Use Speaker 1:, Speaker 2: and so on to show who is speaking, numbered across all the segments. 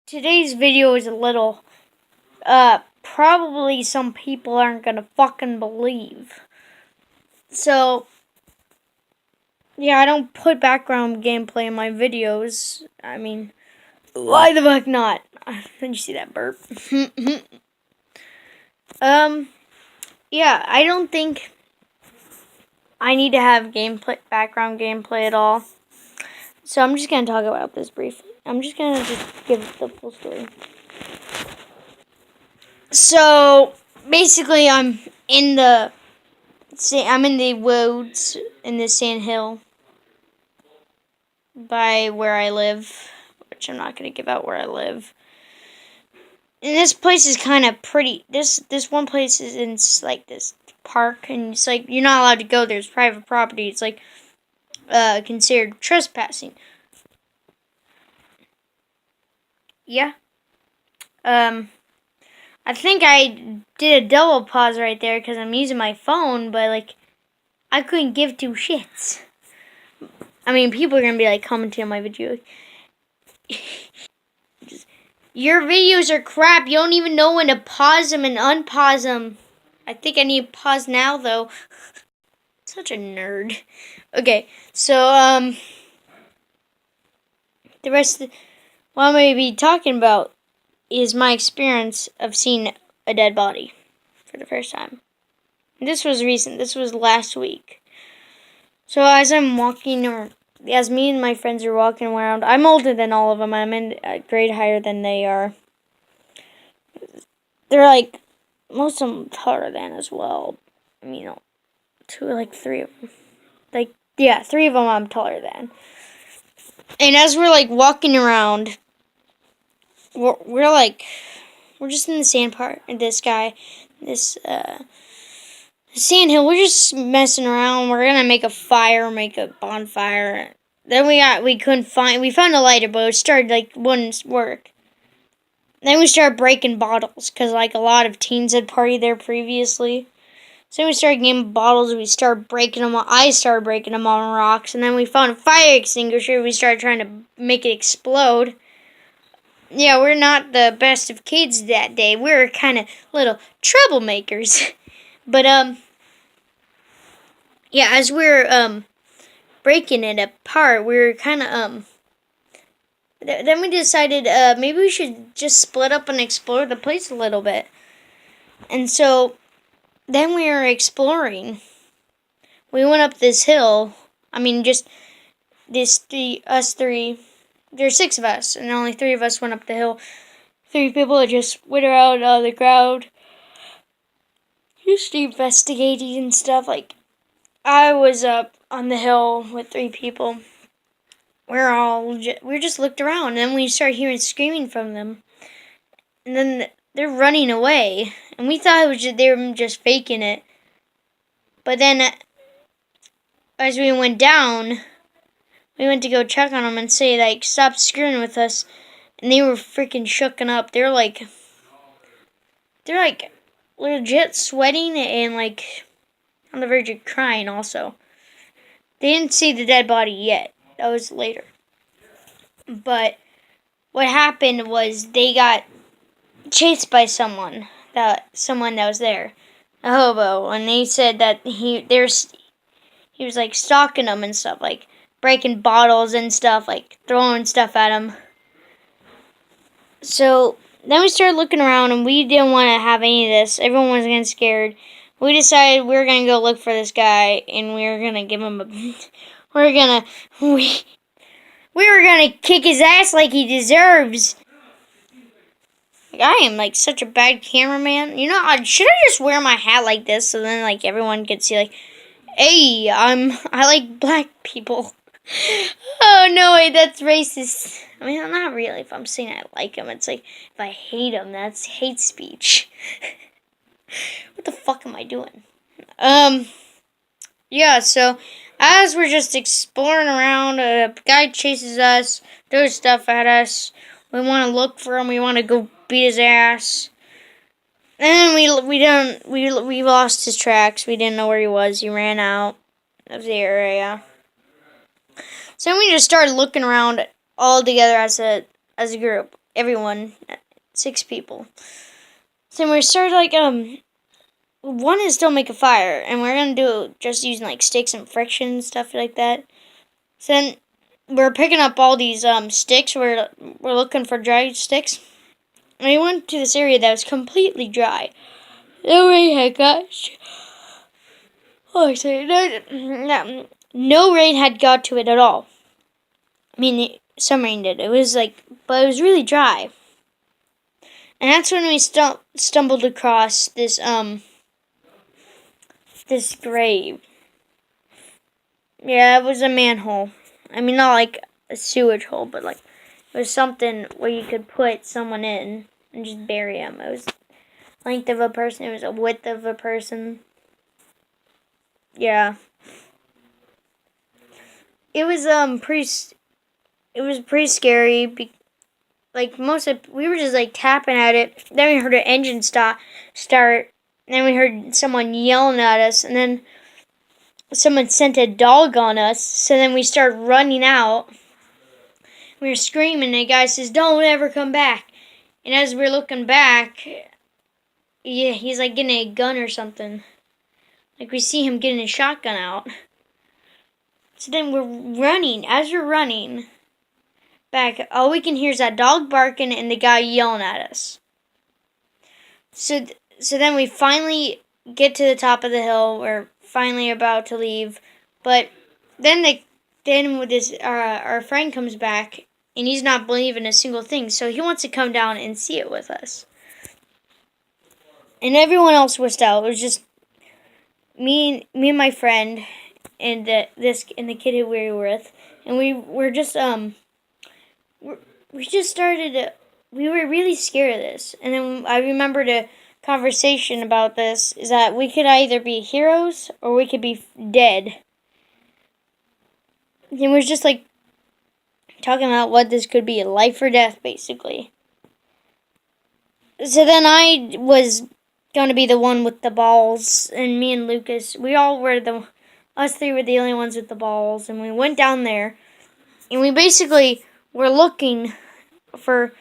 Speaker 1: today's video is a little, probably some people aren't gonna fucking believe. So, yeah, I don't put background gameplay in my videos. I mean, why the fuck not? Did you see that burp? Yeah, I don't think I need to have background gameplay at all. So I'm just gonna talk about this briefly. I'm just gonna give the full story. So basically, I'm in the woods in the sand hill by where I live, which I'm not gonna give out where I live. And this place is kind of pretty. This one place is in like this park, and it's like you're not allowed to go there. It's private property. It's like considered trespassing. Yeah. I think I did a double pause right there because I'm using my phone, but like I couldn't give two shits. I mean, people are gonna be like commenting on my video. Your videos are crap. You don't even know when to pause them and unpause them. I think I need to pause now, though. Such a nerd. Okay, so, the rest of what I'm going to be talking about is my experience of seeing a dead body for the first time. This was recent. This was last week. So as as me and my friends are walking around, I'm older than all of them. I'm in a grade higher than they are. They're like, most of them taller than as well. You know, three of them. Like, yeah, three of them I'm taller than. And as we're like walking around, we're just in the sand part. And this sand hill, we're just messing around. We're gonna make a fire, make a bonfire. Then we found a lighter, but it started wouldn't work. Then we started breaking bottles because like a lot of teens had partied there previously. So we started getting bottles. We started breaking them. I started breaking them on rocks, and then we found a fire extinguisher. We started trying to make it explode. Yeah, we're not the best of kids that day. We were kind of little troublemakers. But yeah, as we're breaking it apart, we were kind of Then we decided maybe we should just split up and explore the place a little bit. And so then we were exploring. We went up this hill. I mean, just us three. There's 6 of us, and only 3 of us went up the hill. 3 people that just went around on the ground, just investigating and stuff. Like, I was up on the hill with 3 people. We just looked around, and then we started hearing screaming from them. And then they're running away, and we thought they were just faking it. But then, as we went down, we went to go check on them and say, like, stop screwing with us. And they were freaking shooken up. They're like legit sweating and like on the verge of crying also. They didn't see the dead body yet. That was later. But what happened was they got chased by someone that was there. A hobo. And they said that he was like stalking them and stuff, like breaking bottles and stuff, like throwing stuff at them. So then we started looking around, and we didn't want to have any of this. Everyone was getting scared. We decided we were going to go look for this guy, and we were going to give him we were going to kick his ass like he deserves. Like, I am like such a bad cameraman. You know, should I just wear my hat like this so then like everyone could see like, hey, I like black people. Oh, no, wait, that's racist. I mean, not really. If I'm saying I like them, it's like, if I hate them, that's hate speech. What the fuck am I doing? Yeah, so, as we're just exploring around, a guy chases us, throws stuff at us. We want to look for him. We want to go beat his ass. And we lost his tracks. We didn't know where he was. He ran out of the area. So then we just started looking around all together as a group. everyone, 6 people. So we started like one is still make a fire, and we're gonna do it just using like sticks and friction and stuff like that. So then we're picking up all these sticks. We're looking for dry sticks. And we went to this area that was completely dry. No rain had got. Oh, sorry. No rain had got to it at all. I mean, some rain did. It was like, but it was really dry. And that's when we stumbled across this this grave. Yeah, it was a manhole. I mean, not like a sewage hole, but like it was something where you could put someone in and just bury them. It was length of a person. It was a width of a person. Yeah. It was pretty scary. Like we were just like tapping at it. Then we heard an engine start. And then we heard someone yelling at us, and then someone sent a dog on us. So then we started running out. We were screaming, and the guy says, "Don't ever come back." And as we're looking back, yeah, he's like getting a gun or something. Like we see him getting a shotgun out. So then we're running. As we're running back, all we can hear is that dog barking and the guy yelling at us. So then we finally get to the top of the hill. We're finally about to leave, but then with this our friend comes back, and he's not believing a single thing. So he wants to come down and see it with us. And everyone else was out. It was just me and my friend, and the kid who we were with, and we were just we just started. We were really scared of this, and then I remembered a conversation about this. Is that we could either be heroes or we could be dead. And we were just like talking about what this could be, life or death, basically. So then I was going to be the one with the balls, and me and Lucas, us 3 were the only ones with the balls, and we went down there, and we basically were looking for,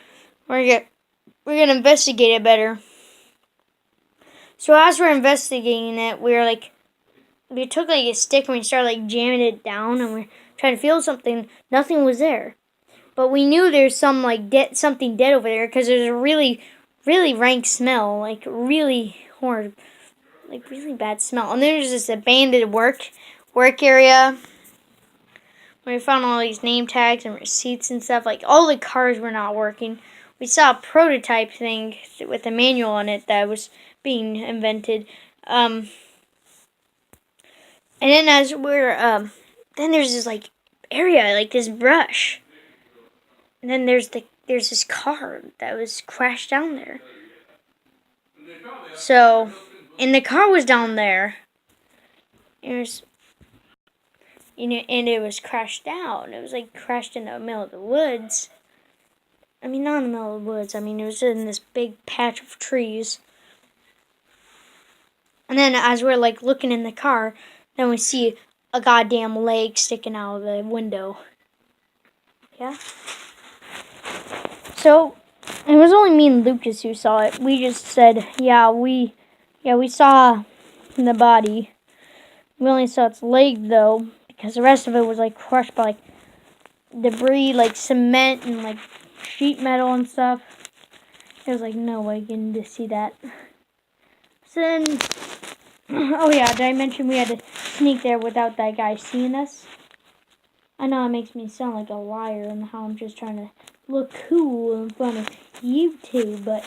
Speaker 1: we're going to investigate it better. So as we're investigating it, we took like a stick and we started like jamming it down, and we're trying to feel something. Nothing was there. But we knew there's some like something dead over there, because there's a really, really rank smell, like really horrid, like really bad smell. And there's this abandoned work area where we found all these name tags and receipts and stuff. Like all the cars were not working. We saw a prototype thing with a manual on it that was being invented. And then as we're then there's this like area, like this brush. And then there's this car that was crashed down there. So, and the car was down there. And it was crashed down. It was like crashed in the middle of the woods. I mean, not in the middle of the woods. I mean, it was in this big patch of trees. And then as we're like looking in the car, then we see a goddamn leg sticking out of the window. Yeah? So, it was only me and Lucas who saw it. We just said, we saw the body. We only saw its leg, though, because the rest of it was, like, crushed by, like, debris, like, cement and, like, sheet metal and stuff. There was, like, no way getting to see that. So then, oh, yeah, did I mention we had to sneak there without that guy seeing us? I know it makes me sound like a liar and how I'm just trying to look cool in front of YouTube, but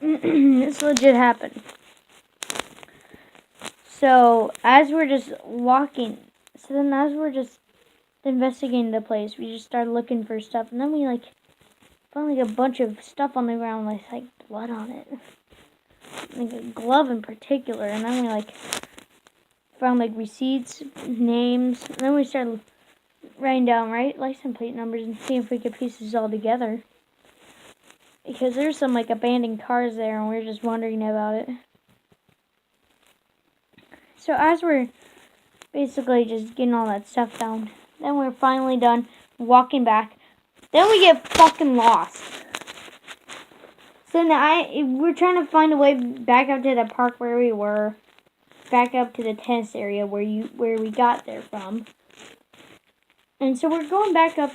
Speaker 1: this legit happened. So, as we're just investigating the place, we just started looking for stuff, and then we, like, found, like, a bunch of stuff on the ground with, like, blood on it. Like, a glove in particular, and then we, like, found, like, receipts, names, and then we started writing down license plate numbers and seeing if we could piece this all together. Because there's some, like, abandoned cars there, and we were just wondering about it. So as we're basically just getting all that stuff down, then we're finally done walking back. Then we get fucking lost. So now we're trying to find a way back up to the park where we were, back up to the test area where we got there from. And so we're going back up